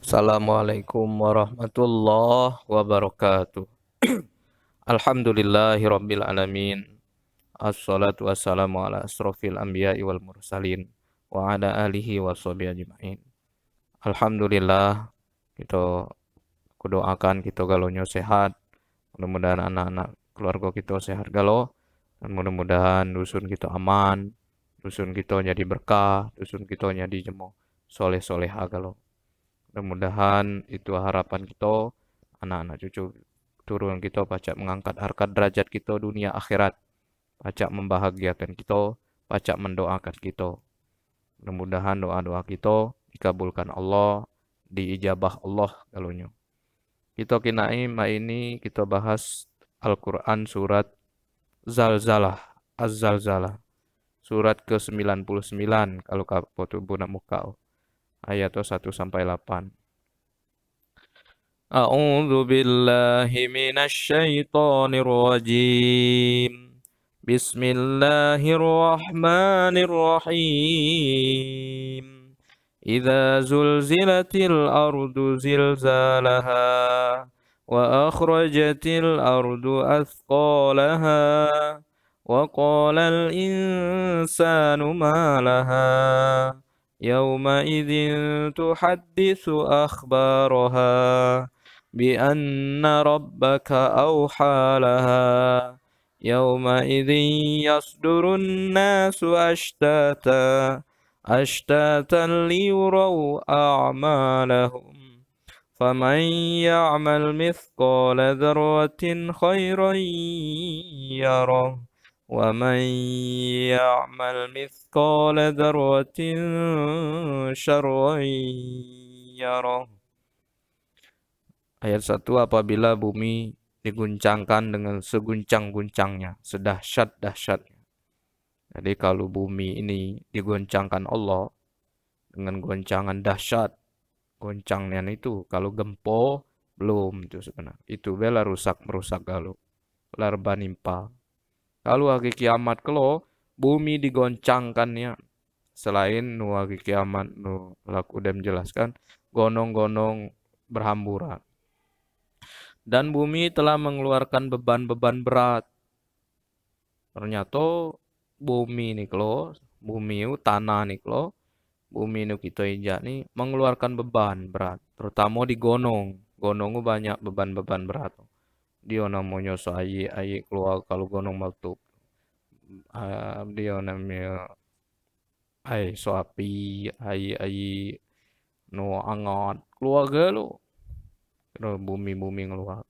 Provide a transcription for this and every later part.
Assalamualaikum warahmatullahi wabarakatuh. Alhamdulillahirabbil alamin. Assalatu wassalamu ala asrofil anbiya'i wal mursalin wa ala alihi wa sahbihi ajma'in. Alhamdulillah kita kudoakan kita galonyo sehat. Mudah-mudahan anak-anak keluarga kita sehat galo dan mudah-mudahan dusun kita aman, dusun kita jadi berkah, dusun kita jadi jemo soleh-soleha galo. Mudah-mudahan itu harapan kita, anak-anak cucu turun kita pacak mengangkat harkat derajat kita dunia akhirat, pacak membahagiakan kita, pacak mendoakan kita. Mudah-mudahan doa-doa kita dikabulkan Allah, diijabah Allah kalaunya. Kita kinai ini kita bahas Al-Quran surat Zalzalah, Az-Zalzalah. Surat ke-99 kalau kapotu bunak muka. Ayat 1 sampai 8. أعوذ بالله من الشيطان الرجيم بسم الله الرحمن الرحيم إذا زلزلت الأرض زلزالها وأخرجت الأرض أثقالها وقال الإنسان ما لها يومئذ تحدث أخبارها بأن ربك أوحى لها يومئذ يصدر الناس أشتاتا ليروا أعمالهم فمن يعمل مثقال ذرة خيرا يره ومن يعمل مثقال ذرة شرا يره. Ayat 1, apabila bumi diguncangkan dengan seguncang-guncangnya, sedahsyat-dahsyatnya. Jadi kalau bumi ini diguncangkan Allah dengan goncangan dahsyat, goncangnya itu kalau gempo belum itu sebenarnya. Itu bela rusak merusak galau. Larba nimpa. Kalau hari kiamat kalau bumi digoncangkannya selain nu hari kiamat nu laku udah menjelaskan gonong-gonong berhamburan. Dan bumi telah mengeluarkan beban-beban berat. Ternyata bumi nih kalau bumi itu tanah nih kalau bumi ini kita injak nih mengeluarkan beban berat, terutama di gonong. Gonong itu banyak beban-beban berat. Dia namanya so ayi keluar kalau gonong meletup. Dia namanya so api, ayi no angot keluarga lo. Bumi-bumi ngeluar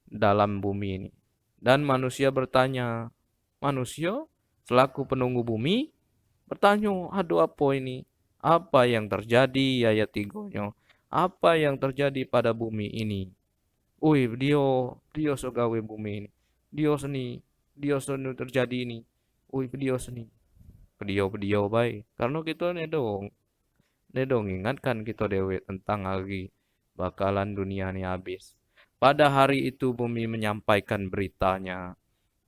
dalam bumi ini. Dan manusia bertanya, manusia selaku penunggu bumi bertanya, aduh apa ini? Apa yang terjadi ayat 3-nya? Apa yang terjadi pada bumi ini? Wih, dia so gawe bumi ini. Dia seni terjadi ini. Wih, dia seni. Dia baik. Karena kita nih dong ingatkan kita dewe tentang hari bakalan dunia ini habis. Pada hari itu bumi menyampaikan beritanya.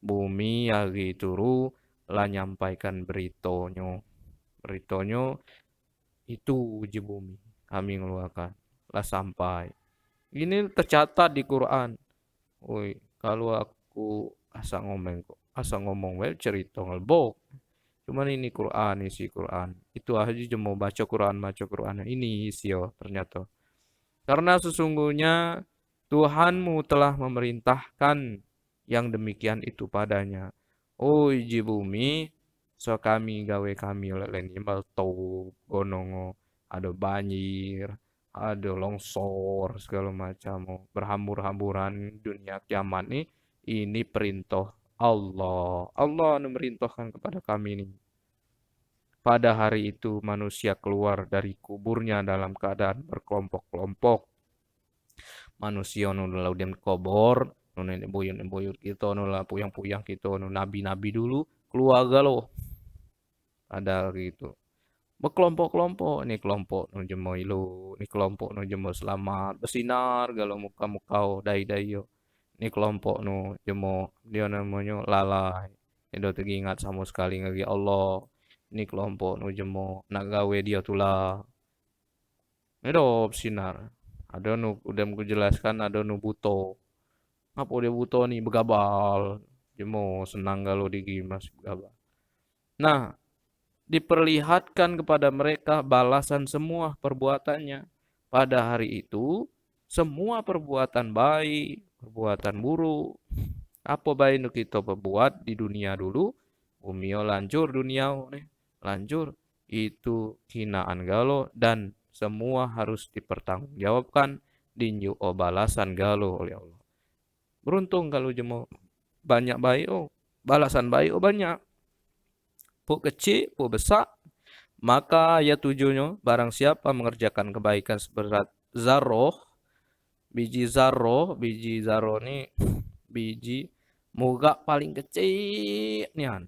Bumi hari turu lah nyampaikan beritanya. Beritanya itu uji bumi. Kami ngeluarkan. Lah sampai. Ini tercatat di Quran. Woi, kalau aku asa ngomong well cerita ngelbok. Cuman ini Quran, isi Quran. Itu aja cuma baca Quran. Ini isi ternyata. Karena sesungguhnya Tuhanmu telah memerintahkan yang demikian itu padanya. Oh iji bumi, so kami gawe kami leleni melto gonongo, ada banjir, ada longsor segala macam, berhambur-hamburan dunia kiamat nih. Ini perintah Allah. Allah memerintahkan kepada kami ini. Pada hari itu manusia keluar dari kuburnya dalam keadaan berkelompok-kelompok. Manusia nu laudem kobor, nu nenek buyut kita, nu puyang-puyang kita, nu nabi-nabi dulu, keluarga lo. Ada gitu. Berkelompok-kelompok, ini kelompok nu jemo ilu, ini kelompok nu jemo selamat, bersinar galau muka-mukau, dai-dai yo. Ini kelompok nu jemo dia namanya lalai. Itu teringat sama sekali ngagi Allah. Ini kelompok nu jemo nak gawe dia tulah. Medop sinar. Ada nu udah ku jelaskan ada nu buto. Ngapa dia buto nih begabal. Jemo senang kalau digimas begabal. Nah, diperlihatkan kepada mereka balasan semua perbuatannya. Pada hari itu, semua perbuatan baik, perbuatan buruk, apa baik nu kita perbuat di dunia dulu, bumi lancur dunia nih, lancur itu hinaan galo dan semua harus dipertanggungjawabkan dinju balasan galo oleh Allah. Beruntung kalau jemo banyak baik balasan baik banyak. Puk kecil, puk besar, maka ayat tujuhnya, barang siapa mengerjakan kebaikan seberat zarroh, biji zarroh ini biji muga paling kecil nian.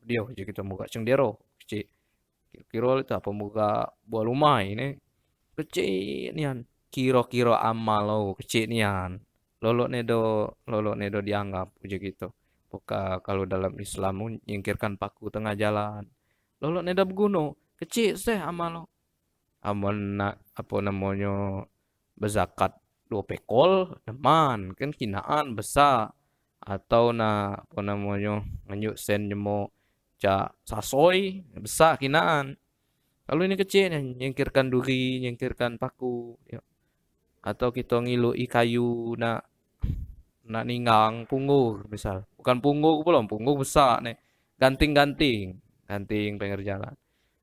Dia jadi kita muga cendero kecil. Kira-kira itu apa muga buah lumai ini kecil nian. Kira-kira amal lo kecil nian. Lolok nedo dianggap uji gitu. Buka kalau dalam Islam nyingkirkan paku tengah jalan. Lolok nedo berguna kecil seh amal lo. Amal nak apa namanya berzakat 2 pekol teman kan kinaan besar atau apa namanya nganyuk sen jemo cak sasoy besar kinaan kalau ini kecil nih nyingkirkan duri nyingkirkan paku ya. Atau kita ngilui kayu nak ninggang punggur misal bukan punggur belum punggur besar nih ganting-ganting ganting pinggir jalan.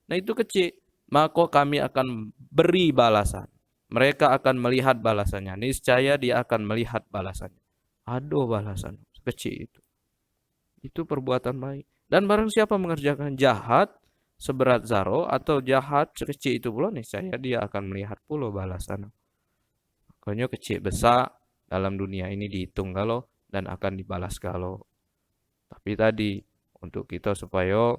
Nah itu kecil, maka kami akan beri balasan. Mereka akan melihat balasannya. Niscaya dia akan melihat balasannya. Aduh balasan kecil itu. Itu perbuatan baik. Dan barang siapa mengerjakan jahat seberat zaro atau jahat sekecil itu pula niscaya dia akan melihat pula balasan. Makanya kecil besar dalam dunia ini dihitung kalau dan akan dibalas kalau. Tapi tadi untuk kita supaya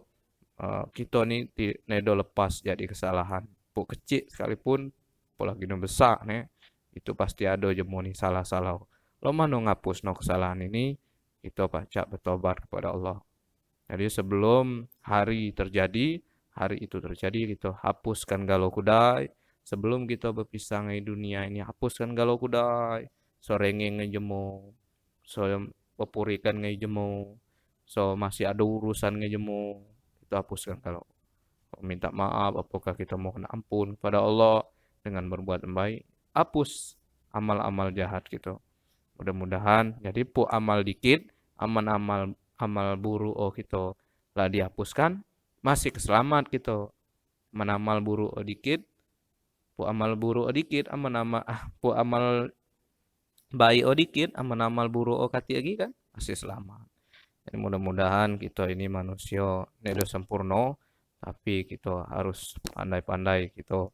kita nih nedo lepas jadi kesalahan. Puk kecil sekalipun, apalagi no besar nih, itu pasti ada jemo nih salah-salah. Lo mana ngapus no kesalahan ini, kita baca bertobat kepada Allah. Jadi sebelum hari itu terjadi, kita hapuskan galau kudai. Sebelum kita berpisah dari dunia ini, hapuskan galau kudai. Sorenge ngejemo, so pepurikan ngejemo, so masih ada urusan ngejemo, kita hapuskan kalau minta maaf apakah kita mohon ampun kepada Allah dengan berbuat baik hapus amal-amal jahat gitu mudah-mudahan jadi pu amal dikit amal-amal amal buruk kita lah dihapuskan masih keselamat gitu menamal buruk dikit pu amal buruk dikit pu amal baik dikit amal buruk kati lagi kan masih selamat. Jadi mudah-mudahan kita ini manusia tidak sempurna, tapi kita harus pandai-pandai kita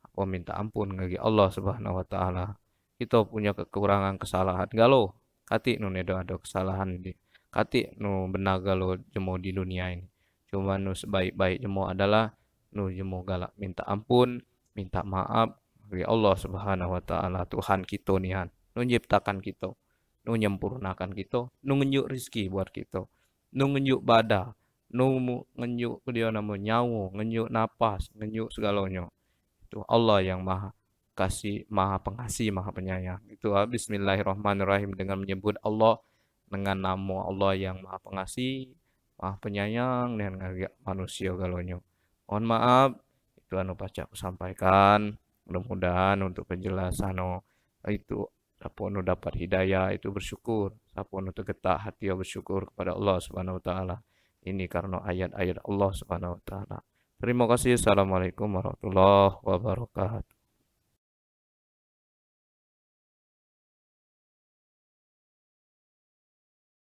apa minta ampun bagi Allah Subhanahu wa taala. Kita punya kekurangan kesalahan galau, kati nu nedo ada kesalahan di kati nu benar galau jemo di dunia ini. Cuma nu sebaik-baik jemo adalah nu jemo galak minta ampun, minta maaf bagi Allah Subhanahu wa taala Tuhan kita nihan, nu nyiptakan kita nu nyempurnakan kita, nu ngenjuk rizki buat kita, nu ngenjuk badan, nu ngenjuk dia nama nyawa, ngenjuk napas, ngenjuk segalanya. Itu Allah yang maha kasih, maha pengasih, maha penyayang. Itu Bismillahirrahmanirrahim dengan menyebut Allah dengan nama Allah yang maha pengasih, maha penyayang dan manusia galonyo. Mohon maaf, itu anu baca aku sampaikan. Mudah-mudahan untuk penjelasan itu siapa nu dapat hidayah itu bersyukur. Siapa nu tergetak hati bersyukur kepada Allah Subhanahu wa taala. Ini karena ayat-ayat Allah Subhanahu wa taala. Terima kasih. Assalamualaikum warahmatullahi wabarakatuh.